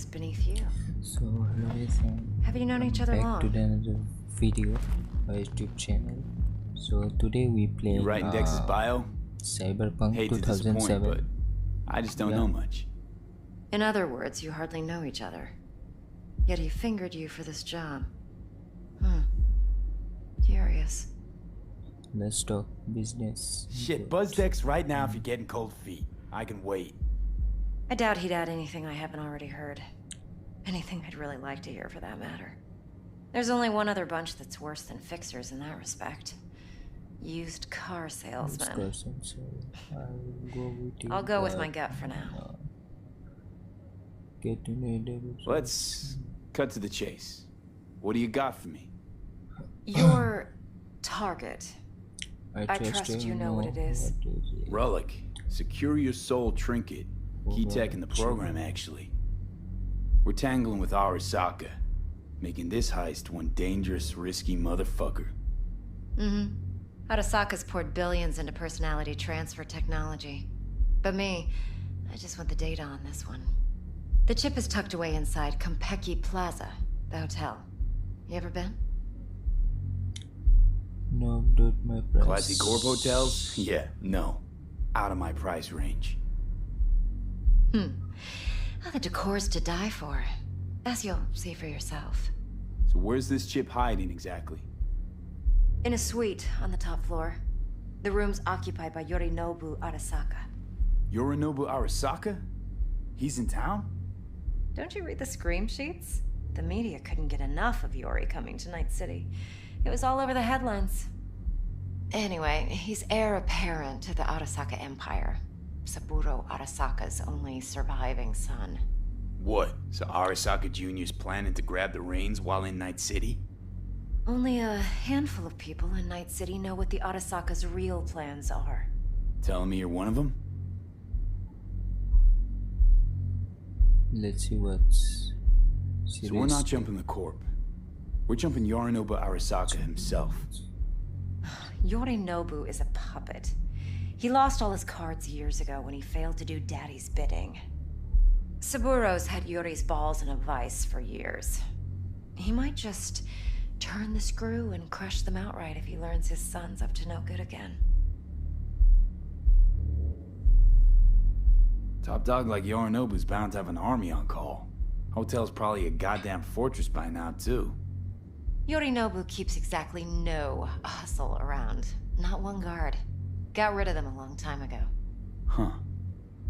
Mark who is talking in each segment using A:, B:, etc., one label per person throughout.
A: just beneath you.
B: So hello guys, and
A: Have you known each other
B: back
A: long?
B: to the another video my YouTube channel. So today we play
C: You writing Dex's bio?
B: CyberPunk
C: Hate to disappoint,
B: 2007.
C: but I just don't know much.
A: In other words, you hardly know each other. Yet he fingered you for this job. Curious.
B: Let's talk business.
C: Shit, buzz Dex right now if you're getting cold feet. I can wait.
A: I doubt he'd add anything I haven't already heard. Anything I'd really like to hear, for that matter. There's only one other bunch that's worse than fixers in that respect. Used car salesmen. I'll go with my gut for now.
B: Get to know the
C: Let's cut to the chase. What do you got for me?
A: Your target. I trust
B: him,
A: you know what it is.
C: Relic. Secure your soul trinket. Key tech in the program, actually. We're tangling with Arasaka, making this heist one dangerous, risky motherfucker.
A: Arasaka's poured billions into personality transfer technology. But me, I just want the data on this one. The chip is tucked away inside Konpeki Plaza, the hotel. You ever been?
B: No, dude, my price.
C: Classy Corp hotels? Yeah, no. Out of my price range.
A: Oh, the decor's to die for. As you'll see for yourself.
C: So where's this chip hiding exactly?
A: In a suite on the top floor. The room's occupied by Yorinobu Arasaka.
C: Yorinobu Arasaka? He's in town?
A: Don't you read the scream sheets? The media couldn't get enough of Yori coming to Night City. It was all over the headlines. Anyway, he's heir apparent to the Arasaka Empire. Saburo Arasaka's only surviving son.
C: What? So Arasaka Jr.'s planning to grab the reins while in Night City?
A: Only a handful of people in Night City know what the Arasaka's real plans are.
C: Telling me you're one of them?
B: Let's see what's.
C: So we're not jumping the Corp. We're jumping Yorinobu Arasaka himself.
A: Yorinobu is a puppet. He lost all his cards years ago when he failed to do Daddy's bidding. Saburo's had Yori's balls in a vice for years. He might just turn the screw and crush them outright if he learns his son's up to no good again.
C: Top dog like Yorinobu's bound to have an army on call. Hotel's probably a goddamn fortress by now, too.
A: Yorinobu keeps exactly no hustle around. Not one guard. Got rid of them a long time ago.
C: Huh.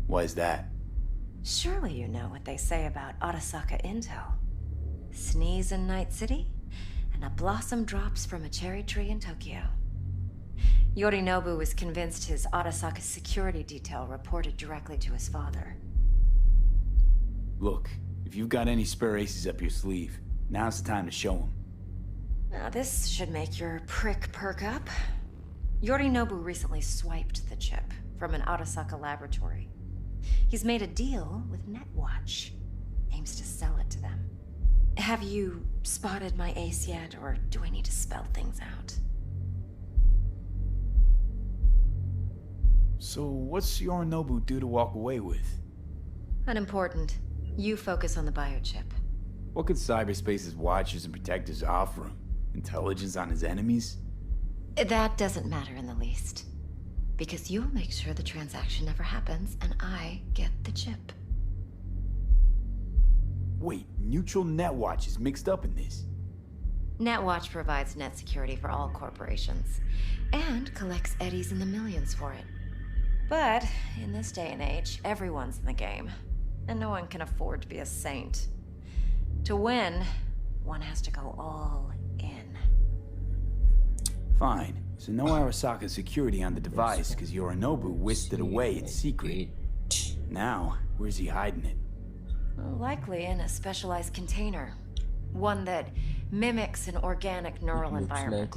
C: Why is that?
A: Surely you know what they say about Arasaka intel. Sneeze in Night City, and a blossom drops from a cherry tree in Tokyo. Yorinobu was convinced his Arasaka security detail reported directly to his father.
C: Look, if you've got any spare aces up your sleeve, now's the time to show them.
A: Now this should make your prick perk up. Yorinobu recently swiped the chip from an Arasaka laboratory. He's made a deal with Netwatch. Aims to sell it to them. Have you spotted my ace yet, or do I need to spell things out?
C: So what's Yorinobu due to walk away with?
A: Unimportant. You focus on the biochip.
C: What could cyberspace's watchers and protectors offer him? Intelligence on his enemies?
A: That doesn't matter in the least. Because you'll make sure the transaction never happens, and I get the chip.
C: Wait, neutral Netwatch is mixed up in this.
A: Netwatch provides net security for all corporations, and collects eddies in the millions for it. But in this day and age, everyone's in the game, and no one can afford to be a saint. To win, one has to go all in.
C: Fine. So no Arasaka security on the device because Yorinobu whisked it away in secret. Now, where's he hiding it?
A: Well, likely in a specialized container. One that mimics an organic neural environment.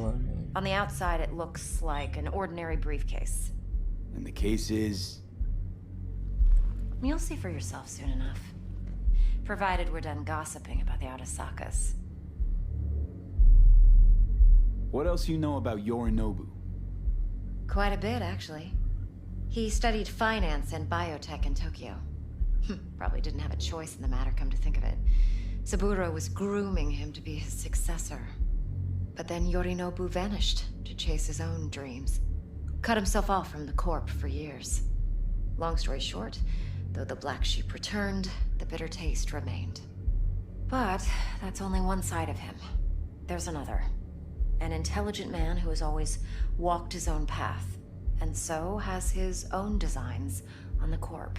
A: On the outside, it looks like an ordinary briefcase.
C: And the case is...
A: You'll see for yourself soon enough. Provided we're done gossiping about the Arasakas.
C: What else you know about Yorinobu?
A: Quite a bit, actually. He studied finance and biotech in Tokyo. Probably didn't have a choice in the matter, come to think of it. Saburo was grooming him to be his successor. But then Yorinobu vanished to chase his own dreams. Cut himself off from the Corp for years. Long story short, though the black sheep returned, the bitter taste remained. But that's only one side of him. There's another. An intelligent man who has always walked his own path, and so has his own designs on the Corp.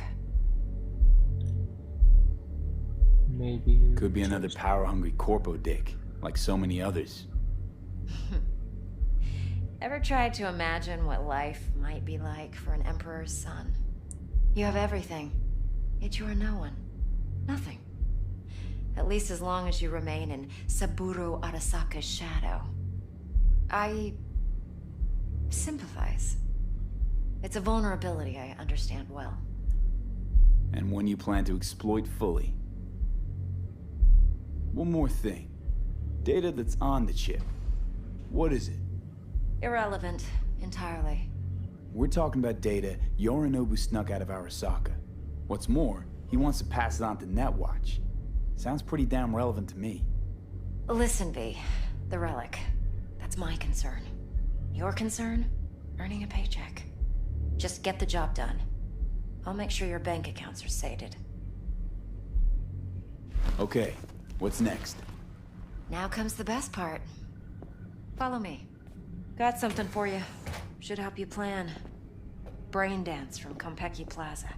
B: Maybe
C: Could be another power-hungry corpo dick, like so many others.
A: Ever tried to imagine what life might be like for an emperor's son? You have everything, yet you are no one. Nothing. At least as long as you remain in Saburo Arasaka's shadow. I sympathize. It's a vulnerability I understand well.
C: And one you plan to exploit fully. One more thing. Data that's on the chip. What is it?
A: Irrelevant, entirely.
C: We're talking about data Yorinobu snuck out of Arasaka. What's more, he wants to pass it on to Netwatch. Sounds pretty damn relevant to me.
A: Listen, V. The relic. That's my concern. Your concern? Earning a paycheck. Just get the job done. I'll make sure your bank accounts are sated.
C: Okay, what's next?
A: Now comes the best part. Follow me. Got something for you. Should help you plan. Brain dance from Konpeki Plaza.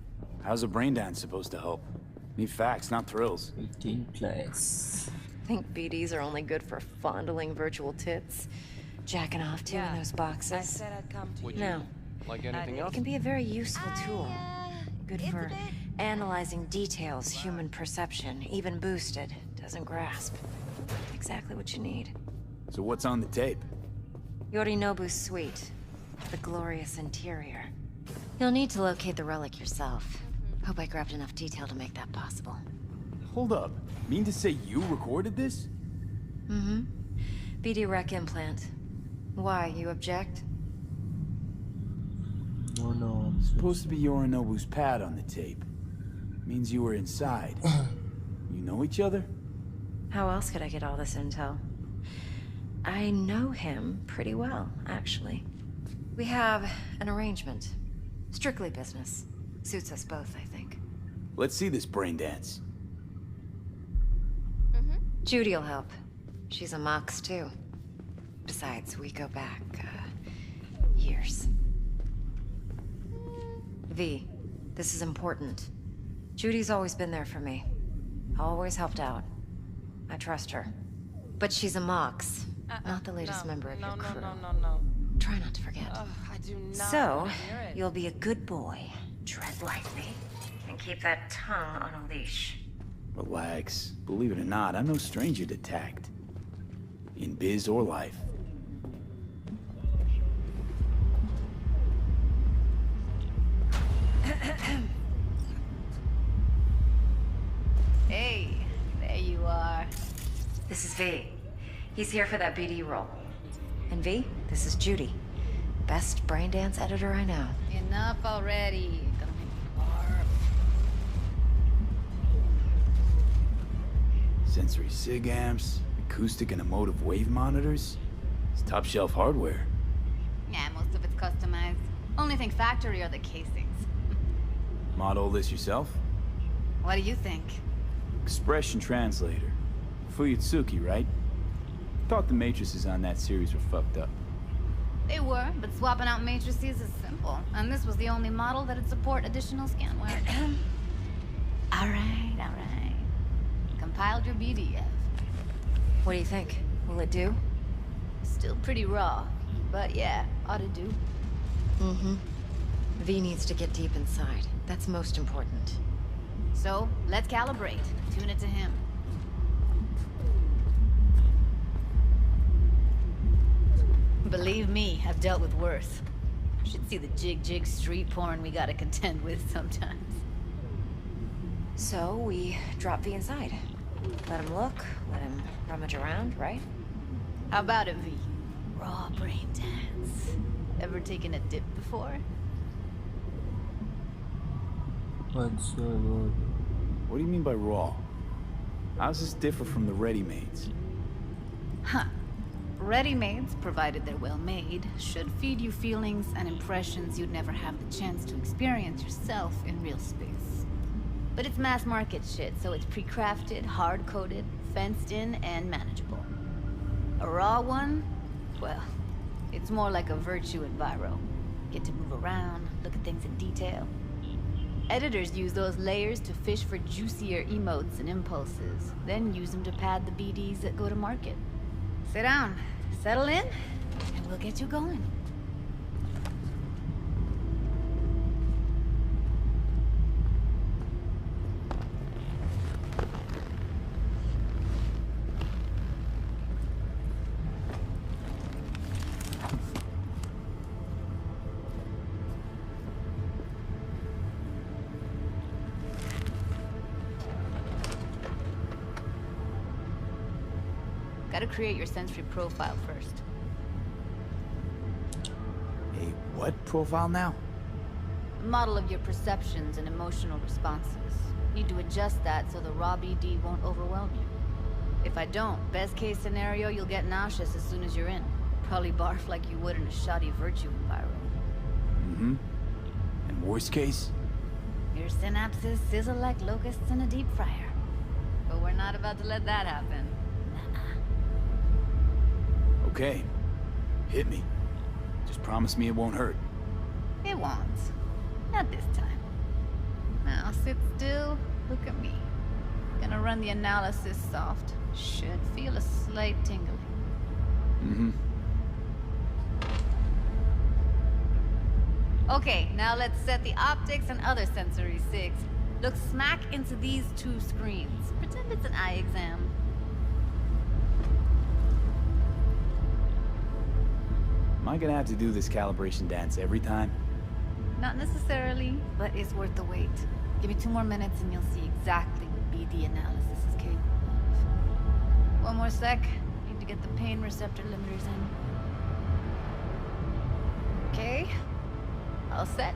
C: How's a brain dance supposed to help? Need facts, not thrills.
B: 18 plus.
A: Think BDs are only good for fondling virtual tits? Jacking off to in those boxes?
D: I said I'd come to
E: Would
D: you.
A: No.
E: Like anything
A: It
E: else?
A: can be a very useful tool. Good for analyzing details human perception, even boosted, doesn't grasp. Exactly what you need.
C: So what's on the tape?
A: Yorinobu's suite. The glorious interior. You'll need to locate the relic yourself. Hope I grabbed enough detail to make that possible.
C: Hold up. Mean to say you recorded this?
A: Mm-hmm. BD rec implant. Why, you object?
B: Oh no.
C: Supposed to be Yorinobu's pad on the tape. Means you were inside. You know each other?
A: How else could I get all this intel? I know him pretty well, actually. We have an arrangement. Strictly business. Suits us both, I think.
C: Let's see this brain dance.
A: Judy'll help. She's a Mox, too. Besides, we go back, years. V, this is important. Judy's always been there for me. Always helped out. I trust her. But she's a Mox, not the latest member of your crew.
D: No.
A: Try not to forget.
D: Ugh, I do not
A: So,
D: wanna hear it.
A: you'll be a good boy, tread lightly, and keep that tongue on a leash.
C: Relax. Believe it or not, I'm no stranger to tact. In biz or life.
F: Hey, there you are.
A: This is V. He's here for that BD role. And V, this is Judy. Best brain dance editor I know.
F: Enough already. Gonna make me barf.
C: Sensory sig amps, acoustic and emotive wave monitors. It's top shelf hardware.
F: Yeah, most of it's customized. Only thing factory are the casings.
C: Model this yourself?
F: What do you think?
C: Expression translator. Fuyutsuki, right? Thought the matrices on that series were fucked up.
F: They were, but swapping out matrices is simple. And this was the only model that'd support additional scanware. Alright. Compiled your BDF.
A: What do you think? Will it do?
F: Still pretty raw, but yeah, ought to do.
A: Mm-hmm. V needs to get deep inside. That's most important.
F: So, let's calibrate. Tune it to him. Believe me, I've dealt with worse. Should see the jig street porn we gotta contend with sometimes.
A: So, we drop V inside. Let him look, let him rummage around, right?
F: How about it, V? Raw brain dance. Ever taken a dip before?
B: What's your word?
C: What do you mean by raw? How does this differ from the ready-mades?
F: Huh. Ready-mades, provided they're well made, should feed you feelings and impressions you'd never have the chance to experience yourself in real space. But it's mass market shit, so it's pre-crafted, hard-coded, fenced in, and manageable. A raw one? Well, it's more like a virtue enviro. Get to move around, look at things in detail. Editors use those layers to fish for juicier emotes and impulses, then use them to pad the BDs that go to market. Sit down, settle in, and we'll get you going. Gotta create your sensory profile first.
C: A what profile now?
F: A model of your perceptions and emotional responses. Need to adjust that so the raw BD won't overwhelm you. If I don't, best case scenario, you'll get nauseous as soon as you're in. Probably barf like you would in a shoddy virtue environment.
C: Mm-hmm. And worst case?
F: Your synapses sizzle like locusts in a deep fryer. But we're not about to let that happen.
C: Okay. Hit me. Just promise me it won't hurt.
F: It won't. Not this time. Now sit still, look at me. Gonna run the analysis soft. Should feel a slight tingling.
C: Mm-hmm.
F: Okay, now let's set the optics and other sensory sigs. Look smack into these two screens. Pretend it's an eye exam.
C: Am I gonna have to do this calibration dance every time?
F: Not necessarily, but it's worth the wait. Give me 2 more minutes and you'll see exactly what BD analysis is capable of. 1 more sec. Need to get the pain receptor limiters in. Okay. All set.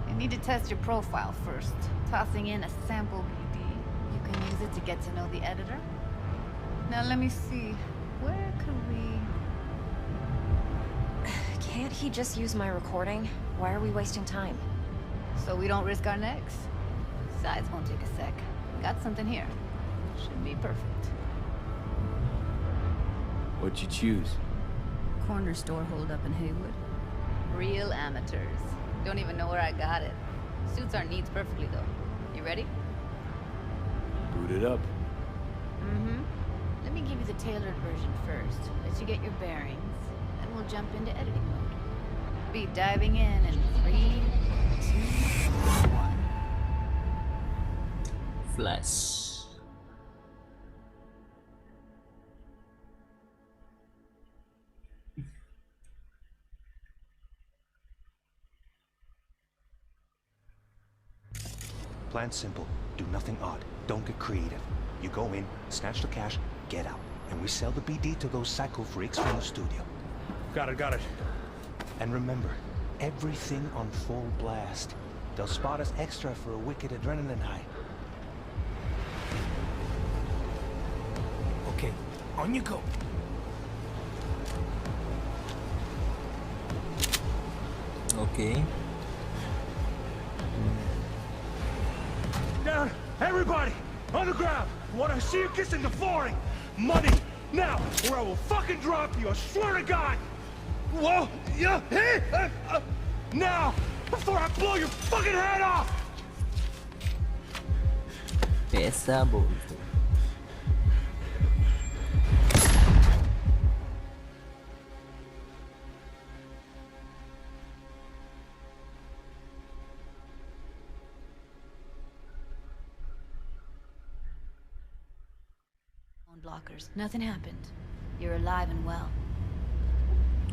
F: You need to test your profile first. Tossing in a sample BD. You can use it to get to know the editor. Now let me see. Where could we...
A: Can't he just use my recording? Why are we wasting time?
F: So we don't risk our necks. Besides, won't take a sec. Got something here. Should be perfect.
C: What'd you choose?
F: Corner store holdup in Haywood. Real amateurs. Don't even know where I got it. Suits our needs perfectly though. You ready?
C: Boot it up.
F: Mm-hmm. Let me give you the tailored version first. Let you get your bearings. Then we'll jump into editing mode. Be diving in 3, 2, 1.
B: Flash.
D: Plan simple. Do nothing odd. Don't get creative. You go in, snatch the cash, get out. And we sell the BD to those psycho freaks from the studio.
E: Got it.
D: And remember, everything on full blast. They'll spot us extra for a wicked adrenaline high. Okay, on you go.
B: Okay.
E: Down! Everybody! On the ground! I want to see you kissing the flooring! Money! Now! Or I will fucking drop you! I swear to God! Whoa! Yeah! Hey! Now! Before I blow your fucking head off!
B: पैसा बोल दो.
F: Blockers. Nothing happened. You're alive and well.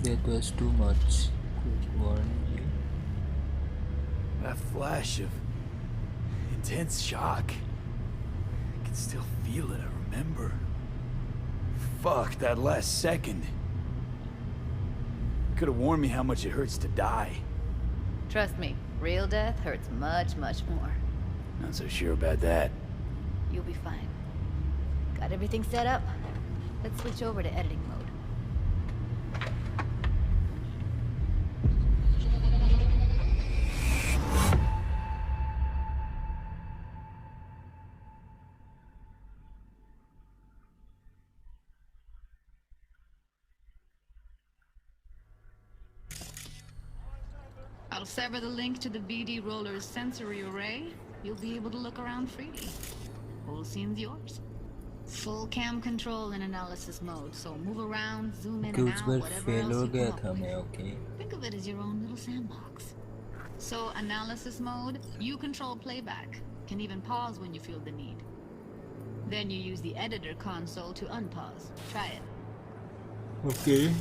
B: That was too much. Could warn you.
C: That flash of intense shock. I can still feel it, I remember. Fuck, that last second. Could have warned me how much it hurts to die.
F: Trust me, real death hurts much, much more.
C: Not so sure about that.
F: You'll be fine. Got everything set up? Let's switch over to editing mode. I'll sever the link to the BD Roller's sensory array. You'll be able to look around freely. Whole scene's yours. Full cam control in analysis mode, so move around, zoom in and out, whatever else you come up with.
B: Okay.
F: Think of it as your own little sandbox. So analysis mode, you control playback. Can even pause when you feel the need. Then you use the editor console to unpause. Try it.
B: Okay.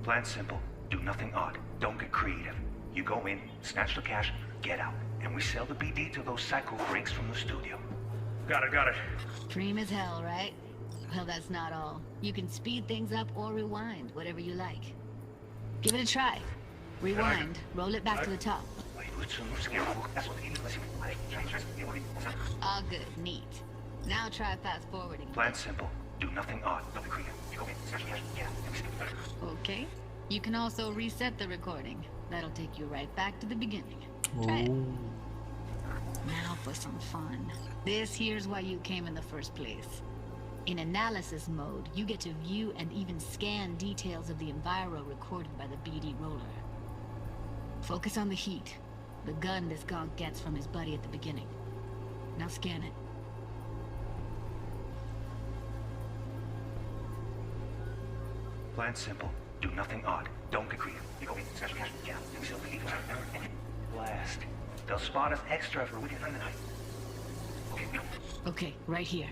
D: Plan simple. Do nothing odd. Don't get creative. You go in, snatch the cash, get out, and we sell the BD to those psycho freaks from the studio.
E: Got it.
F: Dream as hell, right? Well, that's not all. You can speed things up or rewind, whatever you like. Give it a try. Rewind. Roll it back to the top. All good. Neat. Now try fast forwarding.
D: Plan simple. Do nothing odd. Don't be creative. You go in, snatch the cash, get out, and we sell the BD.
F: Okay. You can also reset the recording. That'll take you right back to the beginning. Try it. Now for some fun. This here's why you came in the first place. In analysis mode, you get to view and even scan details of the enviro recorded by the BD Roller. Focus on the heat, the gun this gonk gets from his buddy at the beginning. Now scan it.
D: Plan simple. Do nothing odd. Don't get creative. You go in, snatch the cash, get out, and we sell the BD. Blast. They'll spot us extra for wicked on the night. Okay, go.
F: Okay, right here.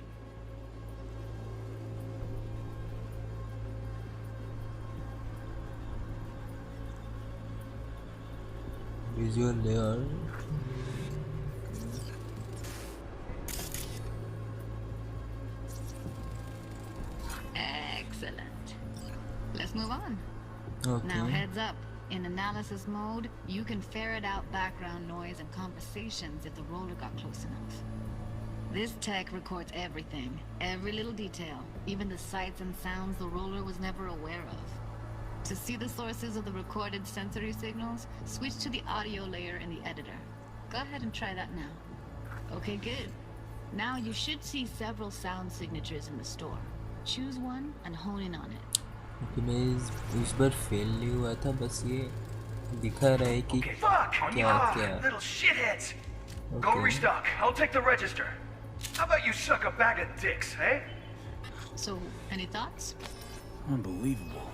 B: Visual layer.
F: Excellent. Let's move on.
B: Okay.
F: Now heads up. In analysis mode, you can ferret out background noise and conversations if the roller got close enough. This tech records everything, every little detail, even the sights and sounds the roller was never aware of. To see the sources of the recorded sensory signals, switch to the audio layer in the editor. Go ahead and try that now. Okay, good. Now you should see several sound signatures in the store. Choose one and hone in on it.
B: Okay, मैं इस बार fail नहीं हुआ था, बस ये दिखा रहा है कि क्या
E: Little shitheads. Go
B: Okay.
E: restock. I'll take the register. How about you suck a bag of dicks, eh?
F: So, any thoughts?
C: Unbelievable.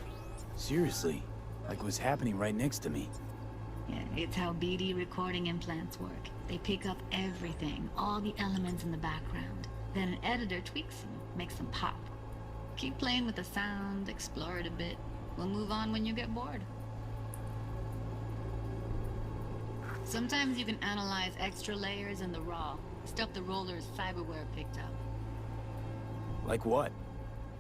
C: Seriously, like it was happening right next to me.
F: Yeah, it's how BD recording implants work. They pick up everything, all the elements in the background. Then an editor tweaks them, makes them pop. Keep playing with the sound, explore it a bit. We'll move on when you get bored. Sometimes you can analyze extra layers in the raw, stuff the roller's cyberware picked up.
C: Like what?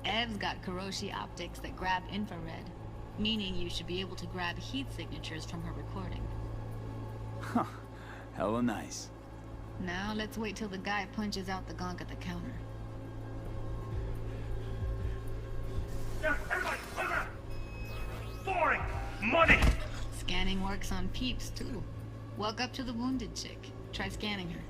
F: Ev's got Kiroshi optics that grab infrared, meaning you should be able to grab heat signatures from her recording.
C: Huh. Hella nice.
F: Now let's wait till the guy punches out the gonk at the counter.
E: Everybody, on the ground. Boring. Money.
F: Scanning works on peeps, too. Walk up to the wounded chick. Try scanning her.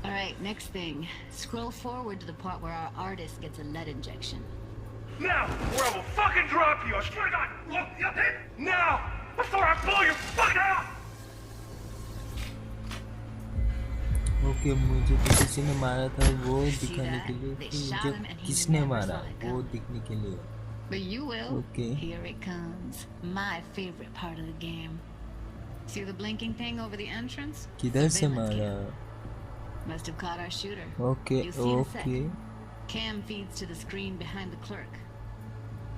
F: Alright, next thing. Scroll forward to the part where our artist gets a lead injection.
E: Now, or I will fucking drop you. I swear to God. Look, you hit. Now, before I blow your fucking out.
B: Okay, मुझे तो किसी ने मारा था वो दिखाने के लिए कि मुझे किसने मारा वो दिखने के लिए.
F: But you will.
B: Okay.
F: Here it comes. My favorite part of the game. See the blinking thing over the entrance?
B: किधर से
F: Surveillance
B: मारा?
F: cam. Must have caught our shooter.
B: Okay,
F: You'll see in a sec.
B: okay.
F: Cam feeds to the screen behind the clerk.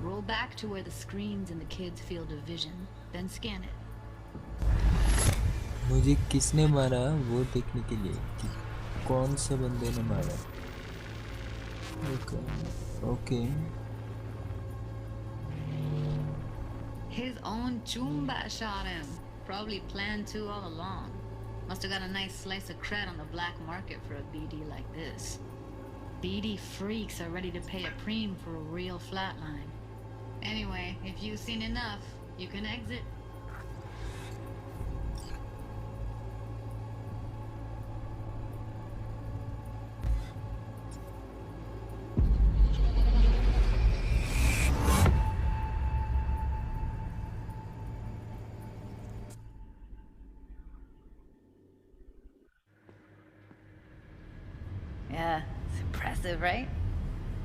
F: Roll back to where the screen's in the kid's field of vision, then scan it.
B: मुझे किसने मारा वो देखने के लिए कि कौन से बंदे ने मारा. Okay, okay.
F: His own Chumba shot him. Probably planned to all along. Must have got a nice slice of cred on the black market for a BD like this. BD freaks are ready to pay a preem for a real flatline. Anyway, if you've seen enough, you can exit. Yeah, it's impressive, right?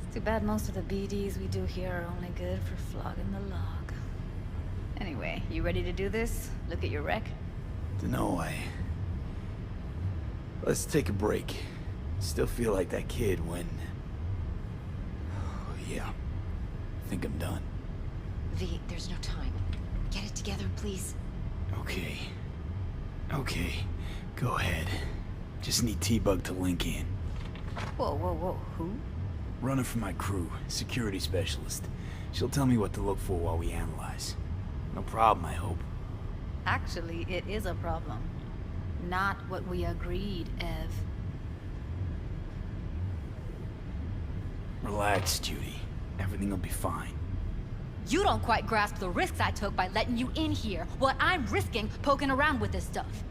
F: It's too bad most of the BDs we do here are only good for flogging the log. Anyway, you ready to do this? Look at your rec?
C: Dunno, Let's take a break. Still feel like that kid when... Oh, yeah. I think I'm done.
A: V, there's no time. Get it together, please.
C: Okay. Okay. Go ahead. Just need T-Bug to link in.
F: Whoa, whoa, whoa, who?
C: Runner for my crew, security specialist. She'll tell me what to look for while we analyze. No problem, I hope.
F: Actually, it is a problem. Not what we agreed, Ev.
C: Relax, Judy. Everything will be fine.
G: You don't quite grasp the risks I took by letting you in here. What I'm risking poking around with this stuff.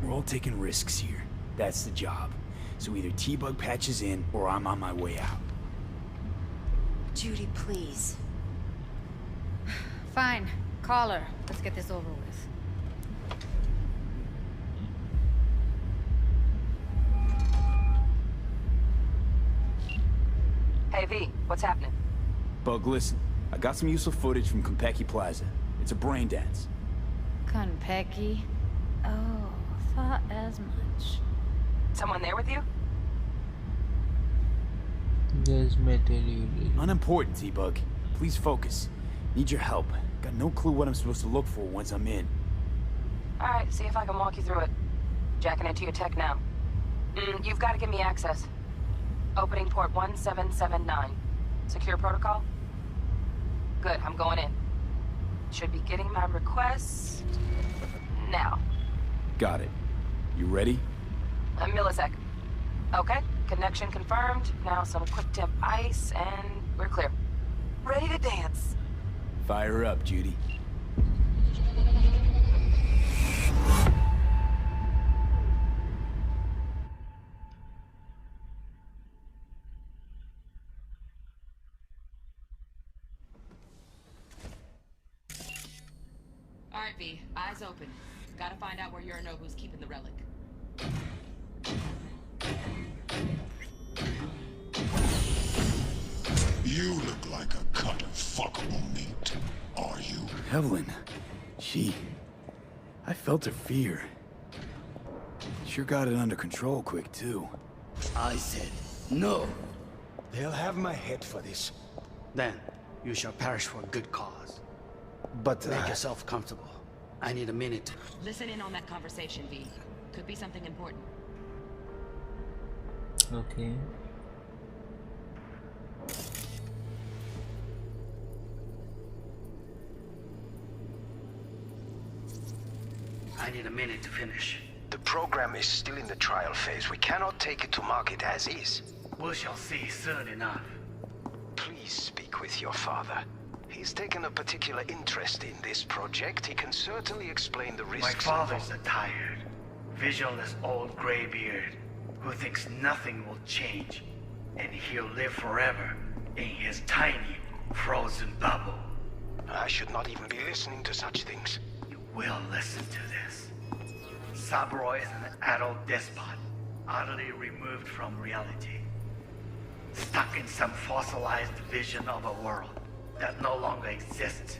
C: We're all taking risks here. That's the job. So either T-Bug patches in, or I'm on my way out.
A: Judy, please.
F: Fine. Call her. Let's get this over with.
H: Hey V, what's happening?
C: Bug, listen. I got some useful footage from Konpeki Plaza. It's a brain dance.
F: Konpeki? Oh, thought as much.
H: Someone there with you?
B: There's material.
C: Unimportant, T-Bug. Please focus. Need your help. Got no clue what I'm supposed to look for once I'm in.
H: Alright, see if I can walk you through it. Jacking into your tech now. You've got to give me access. Opening port 1779. Secure protocol? Good, I'm going in. Should be getting my request... now.
C: Got it. You ready?
H: A millisec. Okay, connection confirmed. Now some quick temp ice, and we're clear. Ready to dance.
C: Fire up, Judy.
I: Alright, V. Eyes open. Gotta find out where Yorinobu's keeping the relic.
J: You look like a cut of fuckable meat. Are you?
C: Evelyn. I felt her fear. Sure got it under control quick, too.
K: I said no.
E: They'll have my head for this.
K: Then you shall perish for a good cause.
E: But,
K: Make yourself comfortable. I need a minute.
I: Listen in on that conversation, V. Could be something important.
B: Okay.
K: I need a minute to finish.
L: The program is still in the trial phase. We cannot take it to market as is.
K: We shall see soon enough.
L: Please speak with your father. He's taken a particular interest in this project. He can certainly explain the risks.
K: My father's a tired, visionless old graybeard who thinks nothing will change, and he'll live forever in his tiny, frozen bubble.
L: I should not even be listening to such things.
K: You will listen to this. Saburo is an adult despot, utterly removed from reality. Stuck in some fossilized vision of a world that no longer exists.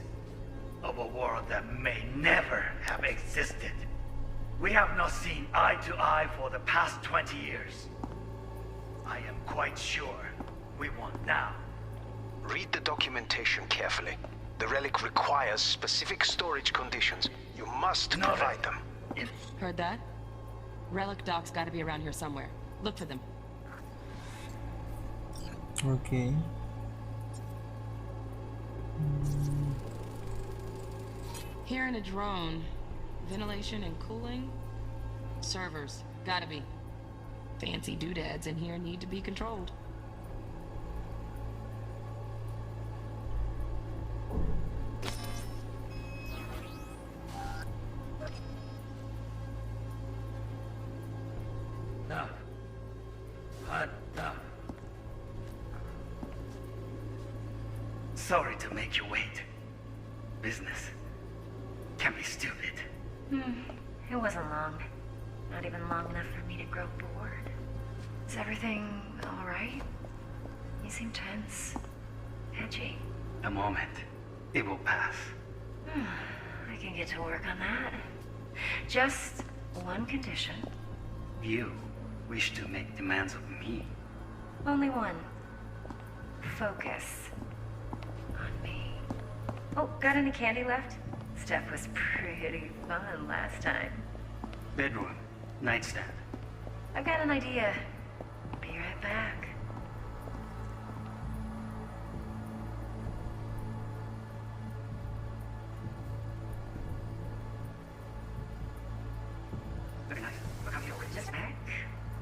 K: Of a world that may never have existed. We have not seen eye to eye for the past 20 years. I am quite sure we won't now.
L: Read the documentation carefully. The relic requires specific storage conditions. You must provide them.
I: Heard that? Relic docs gotta be around here somewhere. Look for them.
B: Okay.
I: Here in a drone, Ventilation and cooling? Servers. Gotta be. Fancy doodads in here need to be controlled.
K: Enough. Enough. Sorry to make you wait. Business can be stupid.
A: It wasn't long. Not even long enough for me to grow bored. Is everything alright? You seem tense. Edgy.
K: A moment. It will pass.
A: I can get to work on that. Just one condition.
K: You wish to make demands of me.
A: Only one. Focus on me. Oh, got any candy left? Stuff was pretty fun last time.
K: Bedroom. Nightstand.
A: I've got an idea. Be right back.
K: Very nice. Look how you
A: Just back.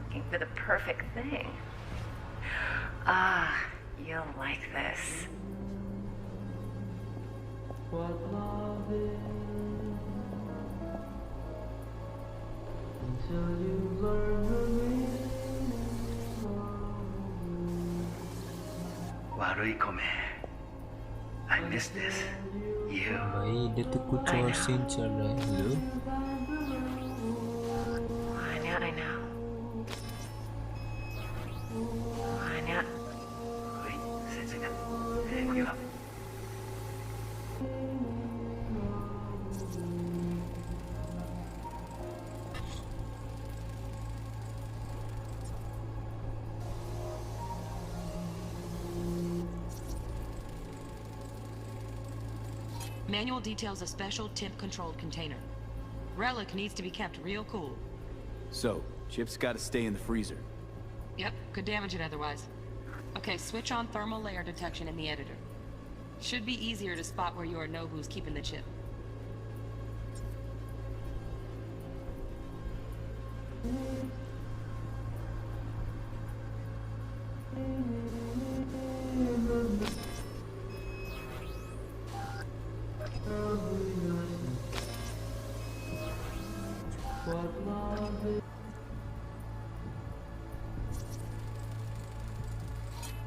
A: Looking for the perfect thing. Ah, you'll like this.
K: Waruikome. I miss this. You.
B: भाई ये तो कुछ और scene चल रहा है hello
A: I know.
K: Wait, sit down. Hey, you up.
I: Manual details a special temp-controlled container. Relic needs to be kept real cool.
C: So, Chip's gotta stay in the freezer.
I: Yep, could damage it otherwise. Okay, switch on thermal layer detection in the editor. Should be easier to spot where Yorinobu's keeping the chip.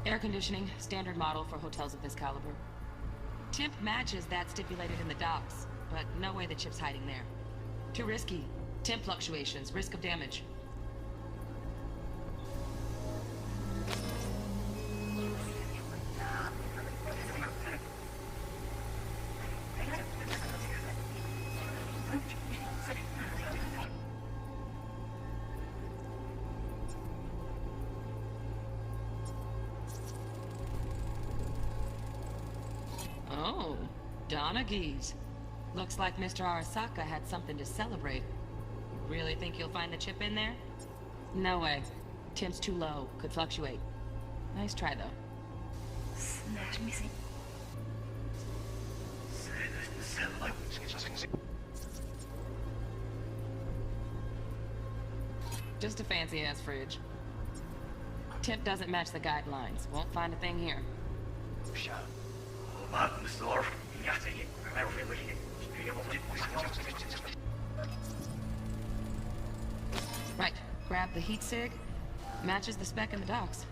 I: Air conditioning, standard model for hotels of this caliber. Temp matches that stipulated in the docs, but no way the chip's hiding there. Too risky. Temp fluctuations, risk of damage. Oh, Donaghys. Looks like Mr. Arasaka had something to celebrate. Really think you'll find the chip in there? No way. Temp's too low. Could fluctuate. Nice try, though.
A: Smash me, see.
I: Just a fancy-ass fridge. Temp doesn't match the guidelines. Won't find a thing here. Right. Grab the heat sig. Matches the spec in the docs.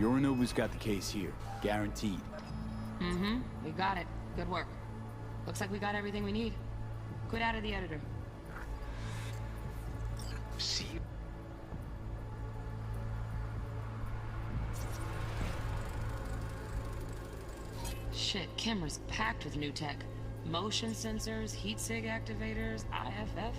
C: Yorinobu's got the case here. Guaranteed.
I: Mm-hmm. We got it. Good work. Looks like we got everything we need. Quit out of the editor.
L: See you.
I: Shit, camera's packed with new tech. Motion sensors, heat sig activators, IFF.